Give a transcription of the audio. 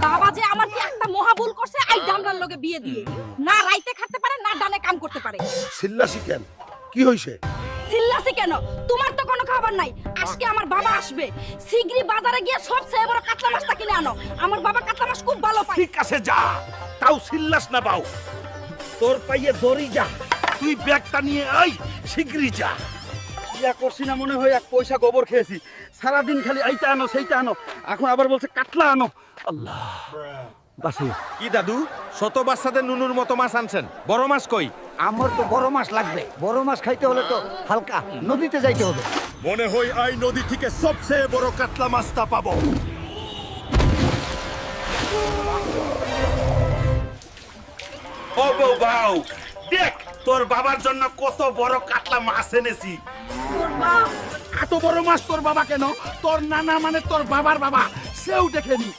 বাবা যে আমার কি একটা মহা ভুল করছে আই ডামরার লগে বিয়ে দিয়ে না রাইতে খাতে পারে না ডানে কাম করতে পারে। চিল্লাসি কেন, কি হইছে? চিল্লাছি কেন? তোমার তো কোনো খবর নাই। আজকে আমার বাবা আসবে, শিগগিরই বাজারে গিয়ে সবচেয়ে বড় কাতলা মাছটা কিনে আনো। আমার বাবা কাতলা মাছ খুব ভালো পায়। ঠিক আছে যা, তাও চিল্লাস না বাউ। তোর পাইয়ে দড়ি যা, তুই ব্যাগটা নিয়ে আই, শিগগিরই যা। ইয়া করছি না মনে হয়, এক পয়সা গোবর খেয়েছি। সারাদিন খালি এইটা আনো সেইটা আনো, এখন আবার বলছে কাতলা আনো। আল্লাহ বাসি। কি দাদু, শত বাচ্চাদের নুনুর মতো মাছ আনছেন, বড় মাছ কই? আমার তো বড় মাছ লাগবে, বড় মাছ খাইতে হলে তো হালকা নদীতে যাইতে হবে। মনে হয় এই নদী থেকে সবচেয়ে বড় কাতলা মাছটা পাবো। ও বউ বাউ, দেখ তোর বাবার জন্য কত বড় কাতলা মাছ এনেছি। এত বড় মাছ তোর বাবা কেন? তোর নানা মানে তোর বাবার বাবা, সেও দেখেনি।